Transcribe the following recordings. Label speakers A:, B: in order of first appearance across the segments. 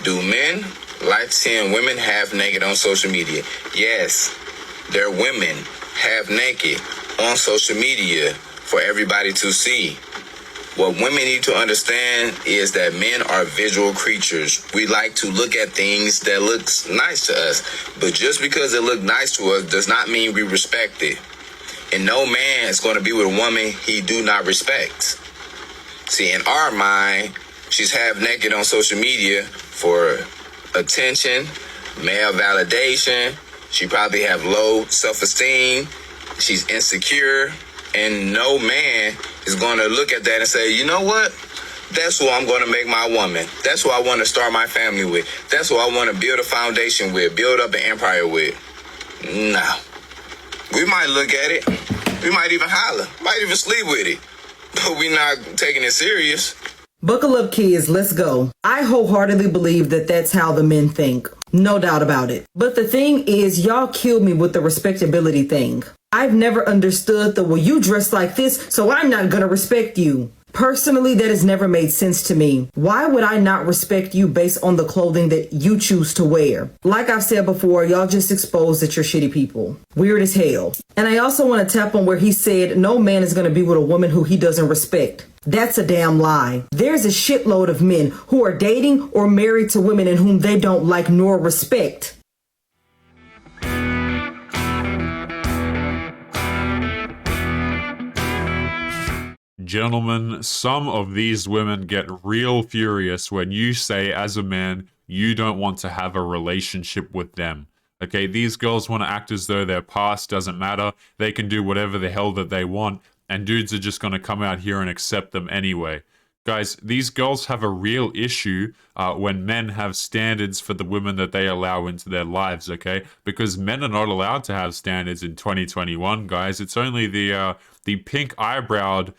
A: Do men like seeing women half naked on social media? Yes, their women half naked on social media for everybody to see. What women need to understand is that men are visual creatures. We like to look at things that looks nice to us. But just because it look nice to us does not mean we respect it. And no man is going to be with a woman he do not respect. See, in our mind, she's half naked on social media for attention, male validation. She probably have low self-esteem. She's insecure. And no man is going to look at that and say, you know what? That's who I'm going to make my woman. That's who I want to start my family with. That's who I want to build a foundation with, build up an empire with. No. We might look at it. We might even holler. Might even sleep with it. But we're not taking it serious.
B: Buckle up, kids. Let's go. I wholeheartedly believe that that's how the men think. No doubt about it. But the thing is, y'all killed me with the respectability thing. I've never understood the, well, you dress like this, so I'm not gonna respect you. Personally, that has never made sense to me. Why would I not respect you based on the clothing that you choose to wear? Like I've said before, y'all just exposed that you're shitty people. Weird as hell. And I also want to tap on where he said no man is going to be with a woman who he doesn't respect. That's a damn lie. There's a shitload of men who are dating or married to women in whom they don't like nor respect.
C: Gentlemen, some of these women get real furious when you say, as a man, you don't want to have a relationship with them. Okay, these girls want to act as though their past doesn't matter. They can do whatever the hell that they want, and dudes are just going to come out here and accept them anyway. Guys, these girls have a real issue when men have standards for the women that they allow into their lives, okay? Because men are not allowed to have standards in 2021, guys. It's only the pink eyebrowed,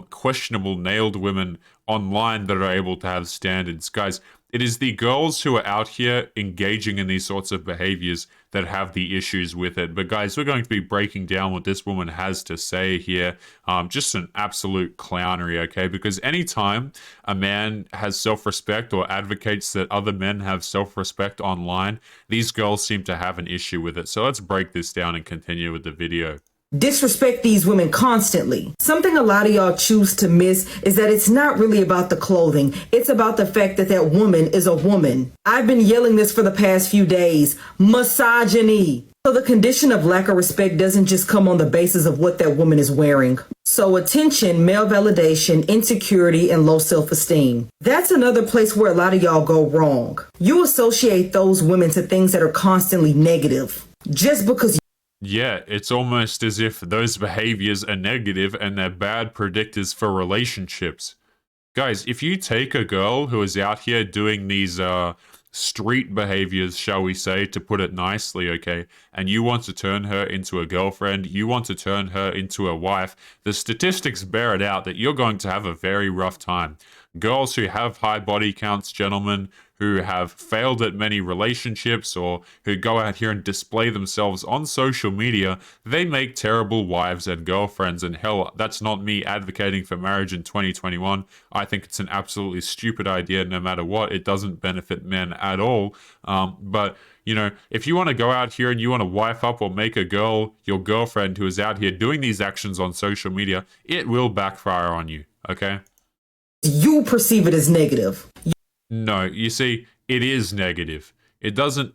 C: questionable nailed women online that are able to have standards. Guys, it is the girls who are out here engaging in these sorts of behaviors that have the issues with it. But guys, we're going to be breaking down what this woman has to say here. Just an absolute clownery, okay? Because anytime a man has self-respect or advocates that other men have self-respect online, these girls seem to have an issue with it. So let's break this down and continue with the video.
B: Disrespect these women constantly. Something a lot of y'all choose to miss is that it's not really about the clothing. It's about the fact that that woman is a woman. I've been yelling this for the past few days. Misogyny. So the condition of lack of respect doesn't just come on the basis of what that woman is wearing. So attention, male validation, insecurity, and low self-esteem. That's another place where a lot of y'all go wrong. You associate those women to things that are constantly negative. Just because
C: Yeah, it's almost as if those behaviors are negative and they're bad predictors for relationships. Guys, if you take a girl who is out here doing these street behaviors, shall we say, to put it nicely, okay, and you want to turn her into a girlfriend, you want to turn her into a wife, the statistics bear it out that you're going to have a very rough time. Girls who have high body counts, gentlemen, who have failed at many relationships or who go out here and display themselves on social media, they make terrible wives and girlfriends. And hell, that's not me advocating for marriage in 2021. I think it's an absolutely stupid idea no matter what. It doesn't benefit men at all. But you know, if you want to go out here and you want to wife up or make a girl your girlfriend who is out here doing these actions on social media, it will backfire on you, okay?
B: you perceive it as negative.
C: No, you see, it is negative. It doesn't,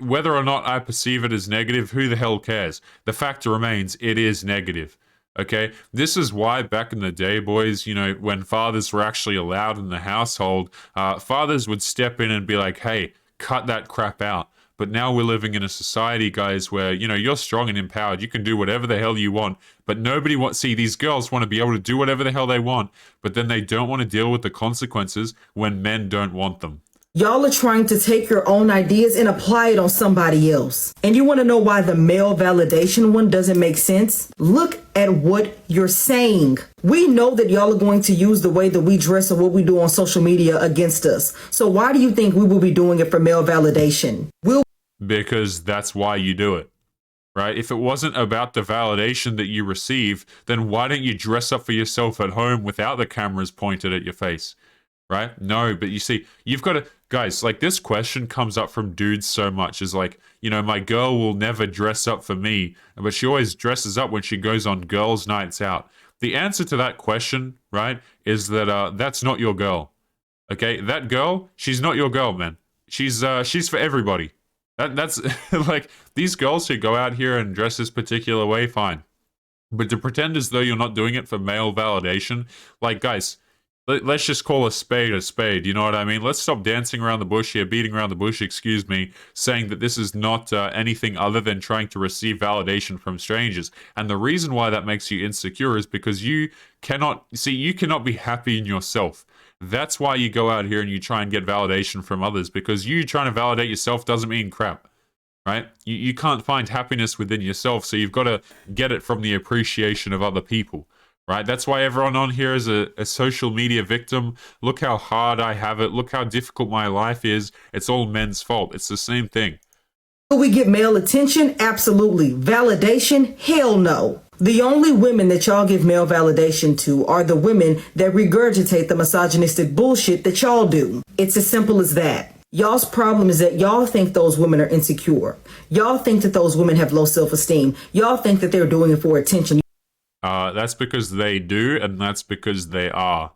C: whether or not I perceive it as negative, who the hell cares? The fact remains, it is negative. Okay, this is why back in the day, boys, you know, when fathers were actually allowed in the household, fathers would step in and be like, hey, cut that crap out. But now we're living in a society, guys, where, you know, you're strong and empowered. You can do whatever the hell you want. But nobody wants, see, these girls want to be able to do whatever the hell they want, but then they don't want to deal with the consequences when men don't want them.
B: Y'all are trying to take your own ideas and apply it on somebody else. And you want to know why the male validation one doesn't make sense? Look at what you're saying. We know that y'all are going to use the way that we dress or what we do on social media against us. So why do you think we will be doing it for male validation?
C: Because that's why you do it, right? If it wasn't about the validation that you receive, then why don't you dress up for yourself at home without the cameras pointed at your face? right? No, but you see, you've got to, guys, like this question comes up from dudes so much is like, you know, my girl will never dress up for me, but she always dresses up when she goes on girls' nights out. The answer to that question, right, is that that's not your girl. Okay, that girl, she's not your girl, man. She's for everybody. That's like these girls who go out here and dress this particular way, fine. But to pretend as though you're not doing it for male validation, like guys, let's just call a spade, you know what I mean? Let's stop dancing around the bush here, beating around the bush, excuse me, saying that this is not anything other than trying to receive validation from strangers. And the reason why that makes you insecure is because you cannot be happy in yourself. That's why you go out here and you try and get validation from others, because you trying to validate yourself doesn't mean crap, right? You can't find happiness within yourself, so you've got to get it from the appreciation of other people, right? That's why everyone on here is a social media victim. Look how hard I have it. Look how difficult my life is. It's all men's fault. It's the same thing.
B: Do we get male attention? Absolutely. Validation? Hell no. The only women that y'all give male validation to are the women that regurgitate the misogynistic bullshit that y'all do. It's as simple as that. Y'all's problem is that y'all think those women are insecure. Y'all think that those women have low self-esteem. Y'all think that they're doing it for attention.
C: That's because they do, and that's because they are,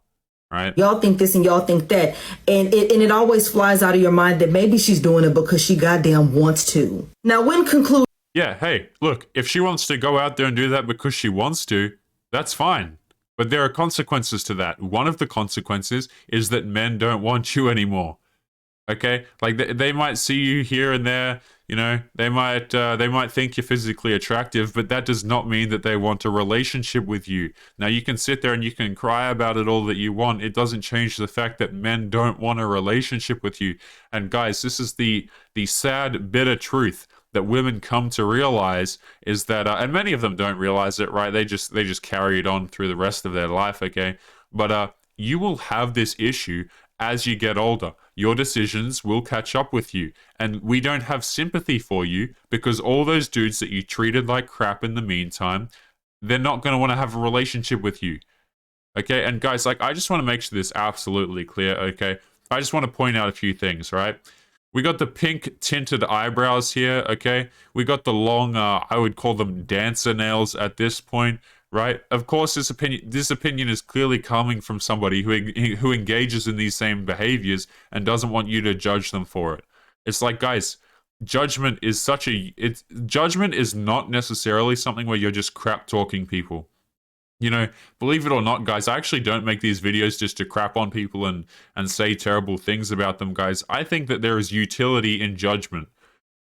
C: right?
B: Y'all think this and y'all think that. And it always flies out of your mind that maybe she's doing it because she goddamn wants to. Now, when conclusion.
C: Yeah, hey, look, if she wants to go out there and do that because she wants to, that's fine. But there are consequences to that. One of the consequences is that men don't want you anymore. Okay? Like, they might see you here and there, you know, they might think you're physically attractive, but that does not mean that they want a relationship with you. Now, you can sit there and you can cry about it all that you want. It doesn't change the fact that men don't want a relationship with you. And guys, this is the sad, bitter truth that women come to realize is that, and many of them don't realize it, right? They just carry it on through the rest of their life, okay? But you will have this issue as you get older. Your decisions will catch up with you, and we don't have sympathy for you because all those dudes that you treated like crap in the meantime, they're not going to want to have a relationship with you, okay? And guys, like, I just want to make sure this is absolutely clear, okay? I just want to point out a few things, right? We got the pink tinted eyebrows here, okay? We got the long, I would call them dancer nails at this point, right? Of course, this opinion is clearly coming from somebody who engages in these same behaviors and doesn't want you to judge them for it. It's like, guys, judgment is not necessarily something where you're just crap talking people. You know, believe it or not, guys, I actually don't make these videos just to crap on people and say terrible things about them, guys. I think that there is utility in judgment.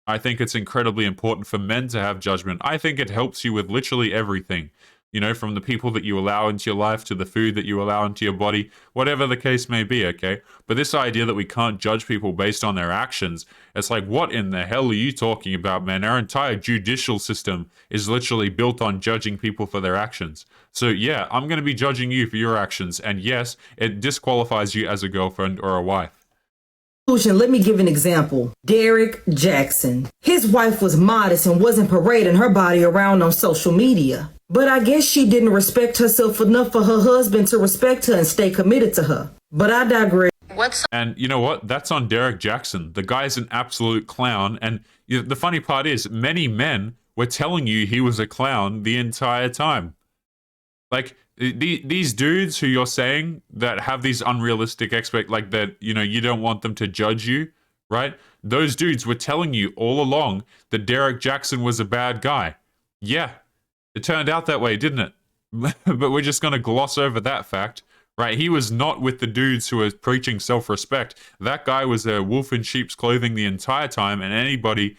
C: I think it's incredibly important for men to have judgment. I think it helps you with literally everything. You know, from the people that you allow into your life to the food that you allow into your body, whatever the case may be, okay? But this idea that we can't judge people based on their actions, it's like, what in the hell are you talking about, man? Our entire judicial system is literally built on judging people for their actions. So yeah, I'm going to be judging you for your actions, and yes, it disqualifies you as a girlfriend or a wife.
B: Let me give an example. Derek Jackson. His wife was modest and wasn't parading her body around on social media. But I guess she didn't respect herself enough for her husband to respect her and stay committed to her. But I digress.
C: And you know what? That's on Derek Jackson. The guy's an absolute clown. And the funny part is, many men were telling you he was a clown the entire time. Like, these dudes who you're saying that have these unrealistic like that, you know, you don't want them to judge you, right? Those dudes were telling you all along that Derek Jackson was a bad guy. Yeah, it turned out that way, didn't it? But we're just going to gloss over that fact, right? He was not with the dudes who were preaching self-respect. That guy was a wolf in sheep's clothing the entire time, and anybody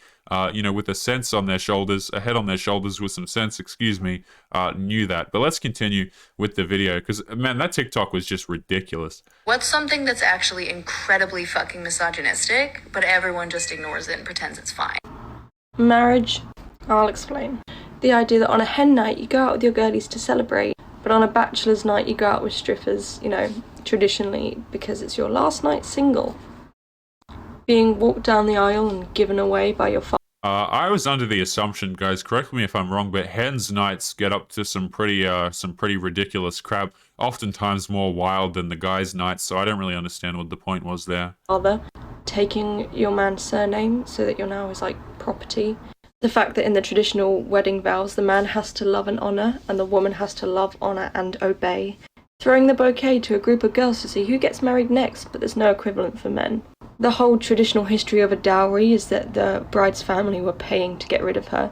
C: you know, with a sense on their shoulders, a head on their shoulders with some sense, knew that. But let's continue with the video, because, man, that TikTok was just ridiculous.
D: What's something that's actually incredibly fucking misogynistic, but everyone just ignores it and pretends it's fine?
E: Marriage. I'll explain. The idea that on a hen night you go out with your girlies to celebrate, but on a bachelor's night you go out with strippers, you know, traditionally, because it's your last night single. Being walked down the aisle and given away by your father.
C: I was under the assumption, guys, correct me if I'm wrong, but hens nights get up to some pretty ridiculous crap, oftentimes more wild than the guys' nights, so I don't really understand what the point was there.
E: Father, taking your man's surname so that you're now his, like, property. The fact that in the traditional wedding vows, the man has to love and honour, and the woman has to love, honour, and obey. Throwing the bouquet to a group of girls to see who gets married next, but there's no equivalent for men. The whole traditional history of a dowry is that the bride's family were paying to get rid of her,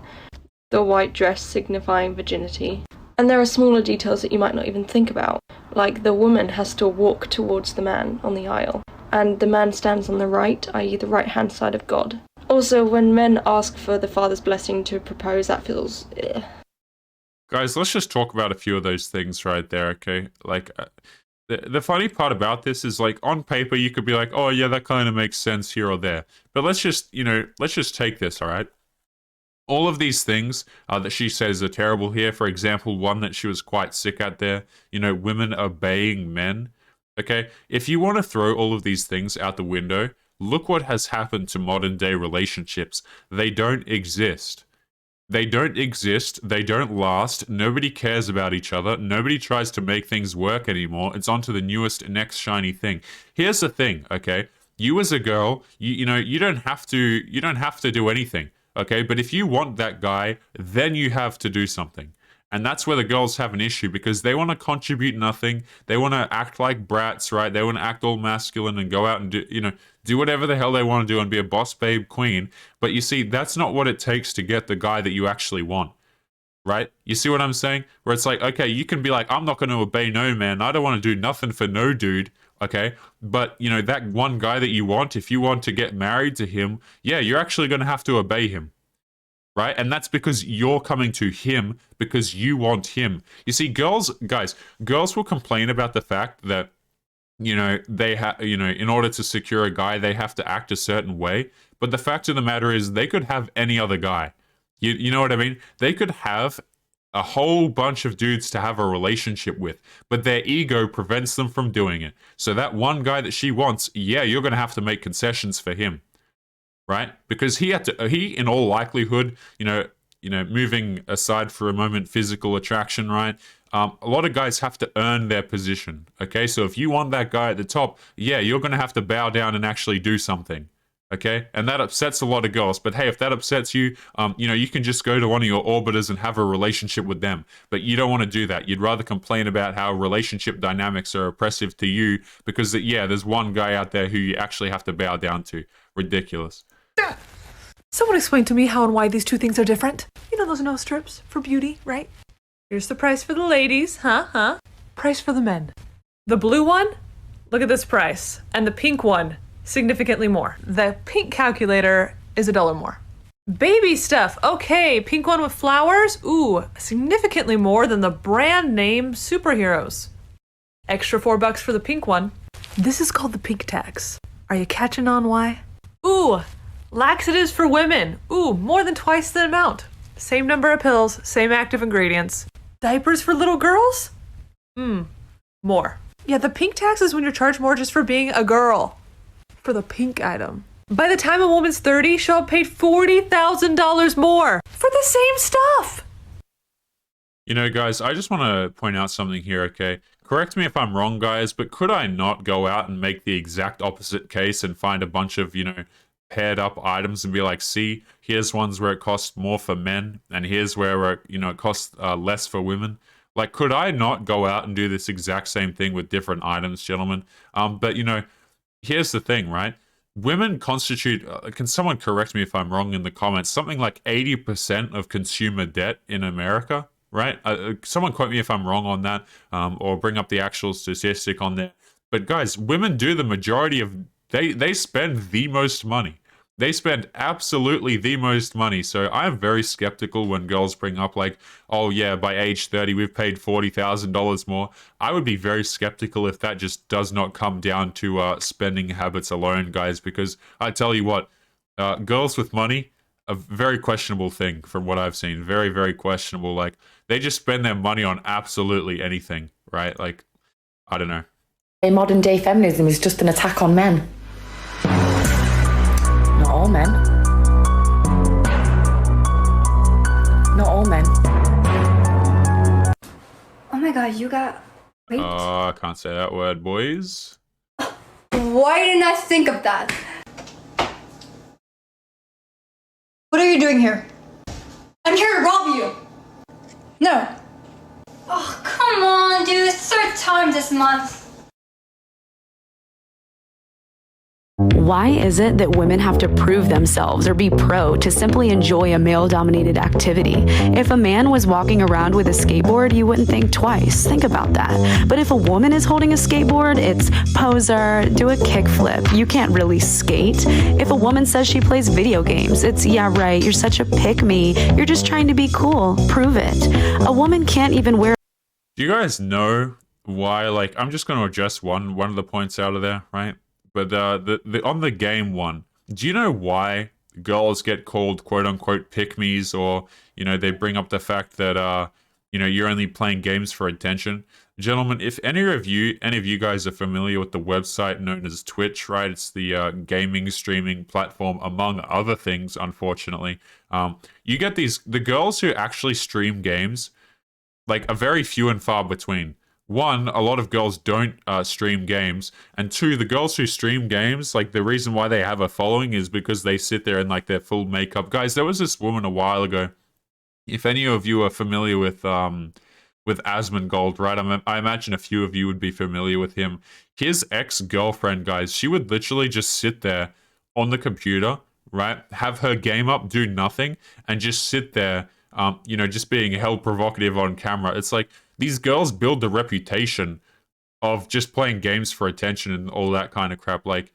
E: the white dress signifying virginity. And there are smaller details that you might not even think about, like the woman has to walk towards the man on the aisle, and the man stands on the right, i.e. the right-hand side of God. Also, when men ask for the father's blessing to propose, that feels...
C: Guys, let's just talk about a few of those things right there, okay? Like, the funny part about this is, like, on paper, you could be like, oh, yeah, that kind of makes sense here or there. But let's just, let's just take this, all right? All of these things that she says are terrible here. For example, one that she was quite sick at there, women obeying men, okay? If you want to throw all of these things out the window, look what has happened to modern-day relationships. They don't exist. They don't exist, they don't last, nobody cares about each other, nobody tries to make things work anymore, it's on to the newest, next shiny thing. Here's the thing, okay? You as a girl, you don't have to do anything, okay? But if you want that guy, then you have to do something. And that's where the girls have an issue, because they want to contribute nothing, they want to act like brats, right? They want to act all masculine and go out and do whatever the hell they want to do and be a boss babe queen. But you see, that's not what it takes to get the guy that you actually want, right? You see what I'm saying? Where it's like, okay, you can be like, I'm not going to obey no man, I don't want to do nothing for no dude, okay? But, that one guy that you want, if you want to get married to him, yeah, you're actually going to have to obey him. Right? And that's because you're coming to him because you want him. You see, girls will complain about the fact that, they have, in order to secure a guy, they have to act a certain way. But the fact of the matter is they could have any other guy. You know what I mean? They could have a whole bunch of dudes to have a relationship with, but their ego prevents them from doing it. So that one guy that she wants, yeah, you're going to have to make concessions for him. Right? Because he in all likelihood, moving aside for a moment physical attraction, right? A lot of guys have to earn their position, okay? So if you want that guy at the top, yeah, you're going to have to bow down and actually do something, okay? And that upsets a lot of girls. But hey, if that upsets you, you can just go to one of your orbiters and have a relationship with them. But you don't want to do that. You'd rather complain about how relationship dynamics are oppressive to you because, there's one guy out there who you actually have to bow down to. Ridiculous.
F: Someone explain to me how and why these two things are different. You know those nose strips for beauty, right? Here's the price for the ladies, huh? Price for the men. The blue one? Look at this price. And the pink one, significantly more. The pink calculator is $1 more. Baby stuff. Okay, pink one with flowers. Ooh, significantly more than the brand name superheroes. Extra $4 for the pink one. This is called the pink tax. Are you catching on why? Ooh, laxatives for women. Ooh, more than twice the amount. Same number of pills, same active ingredients. Diapers for little girls? More. Yeah, the pink tax is when you're charged more just for being a girl. For the pink item. By the time a woman's 30, she'll have paid $40,000 more for the same stuff.
C: Guys, I just want to point out something here, okay? Correct me if I'm wrong, guys, but could I not go out and make the exact opposite case and find a bunch of, paired up items and be like, see, here's ones where it costs more for men, and here's where, it costs less for women? Like, could I not go out and do this exact same thing with different items, gentlemen? But, here's the thing, right? Women constitute, can someone correct me if I'm wrong in the comments, something like 80% of consumer debt in America, right? Someone quote me if I'm wrong on that, or bring up the actual statistic on there. But guys, women do the majority of, they spend the most money. They spend absolutely the most money. So I'm very skeptical when girls bring up like, oh yeah, by age 30, we've paid $40,000 more. I would be very skeptical if that just does not come down to spending habits alone, guys, because I tell you what, girls with money, a very questionable thing from what I've seen. Very, very questionable. Like, they just spend their money on absolutely anything, right? Like, I don't know.
G: Modern day feminism is just an attack on men. Not all men. all men.
H: Oh my god, you got raped?
C: I can't say that word, boys.
H: Why didn't I think of that? What are you doing here? I'm here to rob you. No. Oh, come on, dude. It's third time this month.
G: Why is it that women have to prove themselves or be pro to simply enjoy a male-dominated activity? If a man was walking around with a skateboard, you wouldn't think twice. Think about that. But if a woman is holding a skateboard, it's poser, do a kickflip. You can't really skate. If a woman says she plays video games, it's yeah, right, you're such a pick-me. You're just trying to be cool. Prove it. A woman can't even wear.
C: Do you guys know why? Like, I'm just going to address one of the points out of there, right? But the on the game one, do you know why girls get called quote unquote pick-me's, or they bring up the fact that you're only playing games for attention? Gentlemen, if any of you guys are familiar with the website known as Twitch, right? It's the gaming streaming platform, among other things. Unfortunately, you get the girls who actually stream games, like, are very few and far between. One, a lot of girls don't stream games, and two, the girls who stream games, like, the reason why they have a following is because they sit there in like their full makeup. Guys, there was this woman a while ago. If any of you are familiar with Asmongold, right? I imagine a few of you would be familiar with him. His ex-girlfriend, guys, she would literally just sit there on the computer, right? Have her game up, do nothing, and just sit there, just being held provocative on camera. It's like, these girls build the reputation of just playing games for attention and all that kind of crap. Like,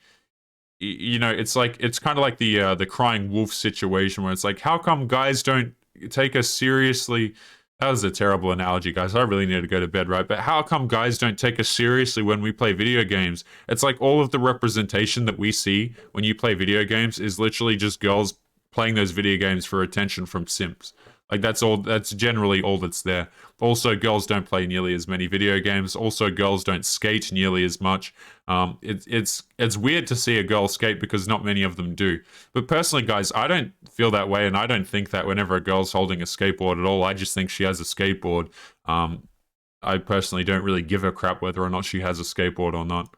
C: it's like, it's kind of like the crying wolf situation where it's like, how come guys don't take us seriously? That was a terrible analogy, guys. I really need to go to bed, right? But how come guys don't take us seriously when we play video games? It's like all of the representation that we see when you play video games is literally just girls playing those video games for attention from simps. Like, that's generally all that's there. Also, girls don't play nearly as many video games. Also, girls don't skate nearly as much. It's weird to see a girl skate because not many of them do. But personally, guys, I don't feel that way, and I don't think that whenever a girl's holding a skateboard at all. I just think she has a skateboard. I personally don't really give a crap whether or not she has a skateboard or not.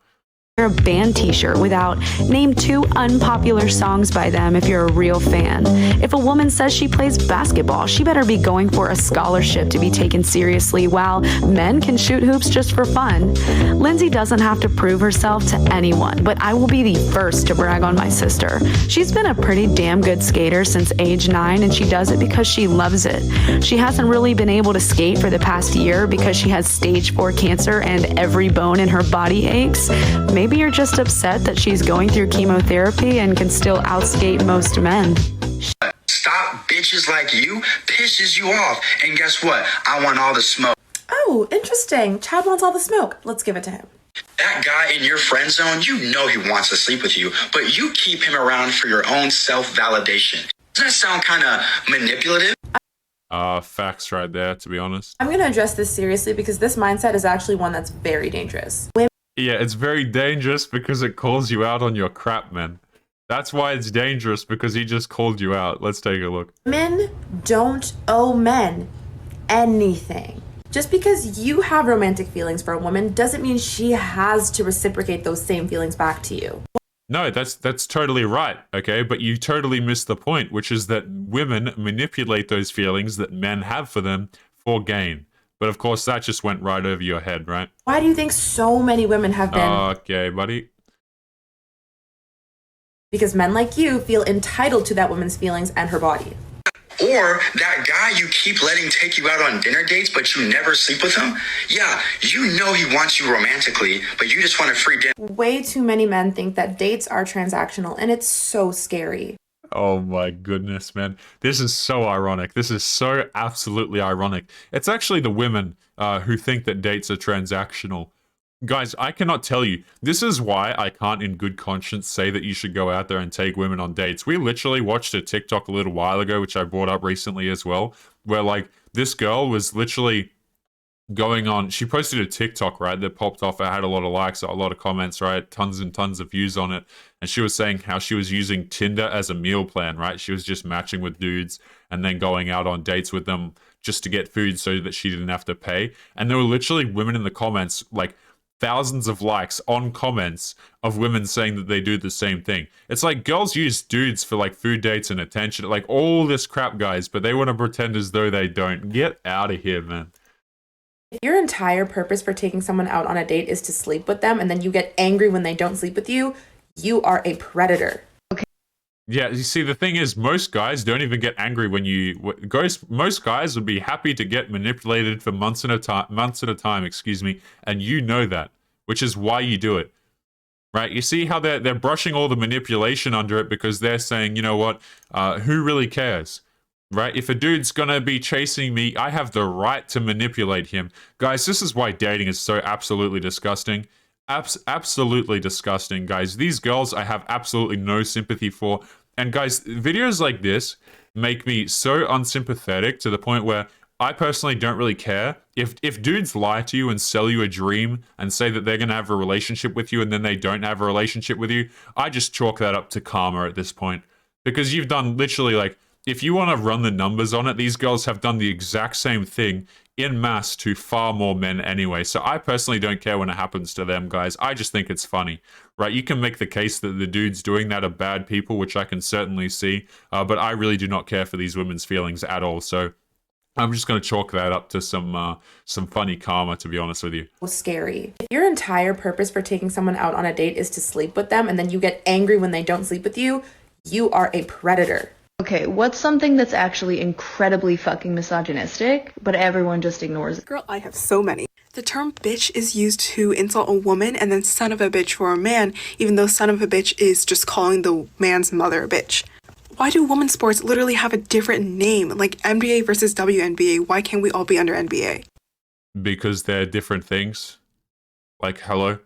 G: A band t-shirt without name 2 unpopular songs by them if you're a real fan. If a woman says she plays basketball, she better be going for a scholarship to be taken seriously, while men can shoot hoops just for fun. Lindsay doesn't have to prove herself to anyone, but I will be the first to brag on my sister. She's been a pretty damn good skater since age 9, and she does it because she loves it. She hasn't really been able to skate for the past year because she has stage 4 cancer and every bone in her body aches. Maybe you're just upset that she's going through chemotherapy and can still outskate most men.
I: Stop bitches like you pisses you off. And guess what? I want all the smoke.
J: Oh, interesting. Chad wants all the smoke. Let's give it to him.
I: That guy in your friend zone, you know he wants to sleep with you, but you keep him around for your own self-validation. Doesn't that sound kind of manipulative?
C: Facts right there, to be honest.
J: I'm going to address this seriously because this mindset is actually one that's very dangerous.
C: Yeah, it's very dangerous because it calls you out on your crap, man. That's why it's dangerous, because he just called you out. Let's take a look.
J: Women don't owe men anything. Just because you have romantic feelings for a woman doesn't mean she has to reciprocate those same feelings back to you.
C: No, that's totally right, okay? But you totally missed the point, which is that women manipulate those feelings that men have for them for gain. But of course, that just went right over your head, right?
J: Why do you think so many women have been?
C: Okay, buddy.
J: Because men like you feel entitled to that woman's feelings and her body.
I: Or that guy you keep letting take you out on dinner dates, but you never sleep with him? Yeah, you know he wants you romantically, but you just want a free dinner.
J: Way too many men think that dates are transactional, and it's so scary.
C: Oh my goodness, man. This is so ironic. This is so absolutely ironic. It's actually the women who think that dates are transactional. Guys, I cannot tell you. This is why I can't in good conscience say that you should go out there and take women on dates. We literally watched a TikTok a little while ago, which I brought up recently as well, where like this girl was literally going on, she posted a TikTok, right, that popped off. It had a lot of likes, a lot of comments, right, tons and tons of views on it. And she was saying how she was using Tinder as a meal plan, right? She was just matching with dudes and then going out on dates with them just to get food so that she didn't have to pay. And there were literally women in the comments, like thousands of likes on comments of women saying that they do the same thing. It's like girls use dudes for like food dates and attention, like all this crap, guys, but they want to pretend as though they don't. Get out of here, man.
J: If your entire purpose for taking someone out on a date is to sleep with them and then you get angry when they don't sleep with you, you are a predator.
C: Yeah, you see, the thing is, most guys don't even get angry when most guys would be happy to get manipulated for months at a time, excuse me, and you know that, which is why you do it, right? You see how they're brushing all the manipulation under it because they're saying, you know what, who really cares, right? If a dude's gonna be chasing me, I have the right to manipulate him. Guys, this is why dating is so absolutely disgusting. Absolutely disgusting, guys. These girls I have absolutely no sympathy for. And guys, videos like this make me so unsympathetic to the point where I personally don't really care. If dudes lie to you and sell you a dream and say that they're going to have a relationship with you and then they don't have a relationship with you, I just chalk that up to karma at this point. Because you've done literally, like, if you want to run the numbers on it, these girls have done the exact same thing in mass to far more men anyway. So I personally don't care when it happens to them, guys. I just think it's funny, right? You can make the case that the dudes doing that are bad people, which I can certainly see, but I really do not care for these women's feelings at all. So I'm just going to chalk that up to some funny karma, to be honest with you.
J: Scary. If your entire purpose for taking someone out on a date is to sleep with them and then you get angry when they don't sleep with you, you are a predator.
D: Okay, what's something that's actually incredibly fucking misogynistic, but everyone just ignores it?
K: Girl, I have so many. The term bitch is used to insult a woman, and then son of a bitch for a man, even though son of a bitch is just calling the man's mother a bitch. Why do women's sports literally have a different name? Like NBA versus WNBA, why can't we all be under NBA?
C: Because they're different things. Like, hello?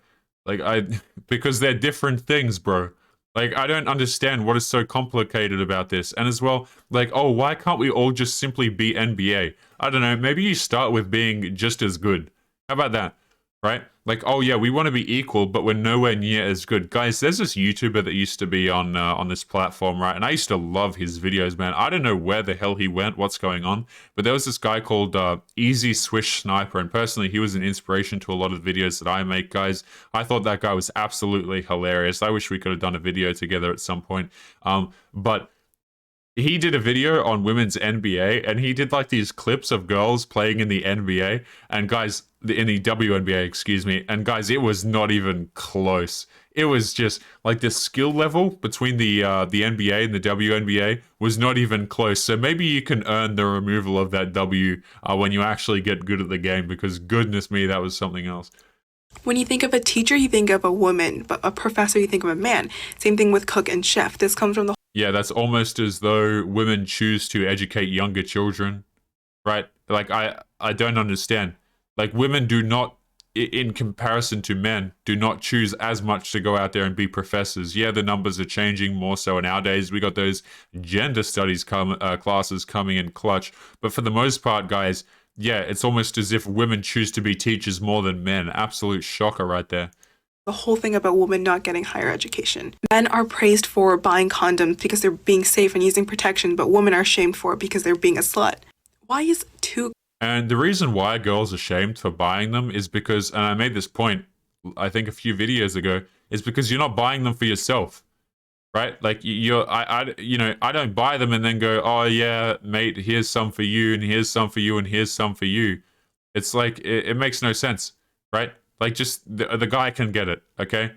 C: Because they're different things, bro. Like, I don't understand what is so complicated about this. And as well, like, oh, why can't we all just simply be NBA? I don't know, maybe you start with being just as good. How about that, right? Like, oh yeah, we want to be equal, but we're nowhere near as good. Guys, there's this YouTuber that used to be on this platform, right? And I used to love his videos, man. I don't know where the hell he went, what's going on, but there was this guy called Easy Swish Sniper, and personally, he was an inspiration to a lot of the videos that I make, guys. I thought that guy was absolutely hilarious. I wish we could have done a video together at some point. But he did a video on women's NBA, and he did like these clips of girls playing in the NBA, and guys, in the WNBA, excuse me, and guys, it was not even close. It was just like the skill level between the NBA and the WNBA was not even close. So maybe you can earn the removal of that W when you actually get good at the game, because goodness me, that was something else.
K: When you think of a teacher, you think of a woman, but a professor, you think of a man. Same thing with cook and chef. This comes from the...
C: Yeah, that's almost as though women choose to educate younger children, right? Like, I don't understand. Like, women do not, in comparison to men, do not choose as much to go out there and be professors. Yeah, the numbers are changing more so nowadays. We got those gender studies classes coming in clutch. But for the most part, guys, yeah, it's almost as if women choose to be teachers more than men. Absolute shocker right there.
K: The whole thing about women not getting higher education. Men are praised for buying condoms because they're being safe and using protection, but women are shamed for it because they're being a slut. Why is two...
C: And the reason why girls are shamed for buying them is because, and I made this point, I think a few videos ago, is because you're not buying them for yourself, right? Like, I don't buy them and then go, oh yeah, mate, here's some for you, and here's some for you, and here's some for you. It's like, it makes no sense, right? Like, just the guy can get it, okay?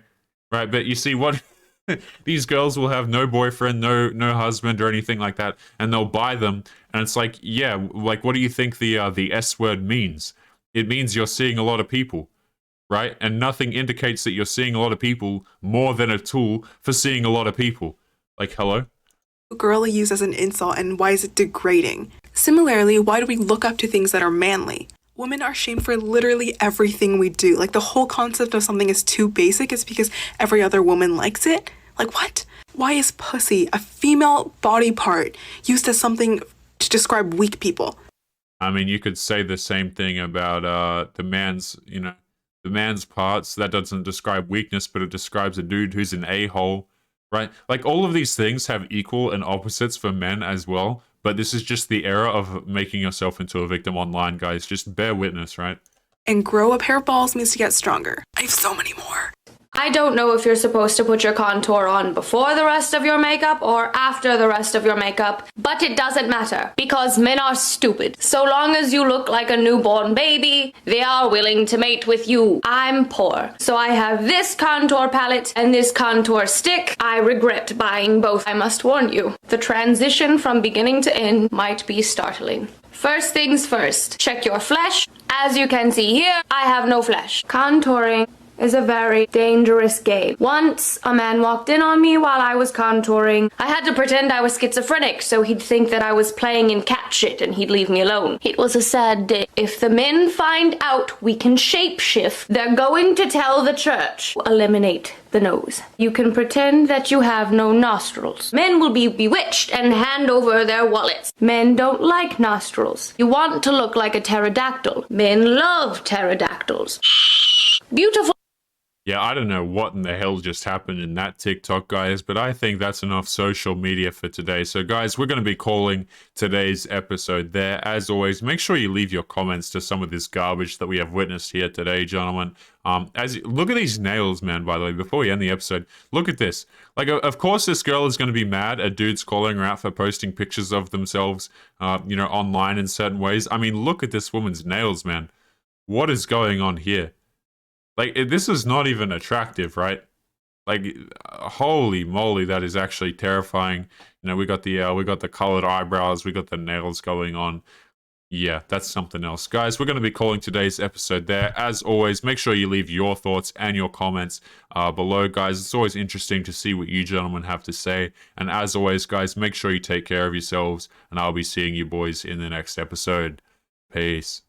C: Right, but you see what... These girls will have no boyfriend, no husband or anything like that, and they'll buy them, and it's like, yeah, like, what do you think the S word means? It means you're seeing a lot of people, right? And nothing indicates that you're seeing a lot of people more than a tool for seeing a lot of people. Like, hello?
K: Girl used as an insult, and why is it degrading? Similarly, why do we look up to things that are manly? Women are shamed for literally everything we do. Like, the whole concept of something is too basic is because every other woman likes it. Like, what? Why is pussy, a female body part, used as something to describe weak people?
C: I mean, you could say the same thing about the man's parts. That doesn't describe weakness, but it describes a dude who's an a-hole, right? Like, all of these things have equal and opposites for men as well. But this is just the era of making yourself into a victim online, guys. Just bear witness, right?
K: And grow a pair of balls means to get stronger. I have so many more.
L: I don't know if you're supposed to put your contour on before the rest of your makeup or after the rest of your makeup, but it doesn't matter because men are stupid. So long as you look like a newborn baby, they are willing to mate with you. I'm poor, so I have this contour palette and this contour stick. I regret buying both, I must warn you. The transition from beginning to end might be startling. First things first, check your flesh. As you can see here, I have no flesh. Contouring is a very dangerous game. Once, a man walked in on me while I was contouring. I had to pretend I was schizophrenic so he'd think that I was playing in cat shit and he'd leave me alone. It was a sad day. If the men find out we can shapeshift, they're going to tell the church. Eliminate the nose. You can pretend that you have no nostrils. Men will be bewitched and hand over their wallets. Men don't like nostrils. You want to look like a pterodactyl. Men love pterodactyls. Beautiful.
C: Yeah, I don't know what in the hell just happened in that TikTok, guys, but I think that's enough social media for today. So, guys, we're going to be calling today's episode there. As always, make sure you leave your comments to some of this garbage that we have witnessed here today, gentlemen. Look at these nails, man, by the way, before we end the episode. Look at this. Like, of course, this girl is going to be mad at dudes calling her out for posting pictures of themselves, online in certain ways. I mean, look at this woman's nails, man. What is going on here? Like, this is not even attractive, right? Like, holy moly, that is actually terrifying. You know, we got the colored eyebrows, we got the nails going on. Yeah, that's something else. Guys, we're going to be calling today's episode there. As always, make sure you leave your thoughts and your comments below, guys. It's always interesting to see what you gentlemen have to say. And as always, guys, make sure you take care of yourselves. And I'll be seeing you boys in the next episode. Peace.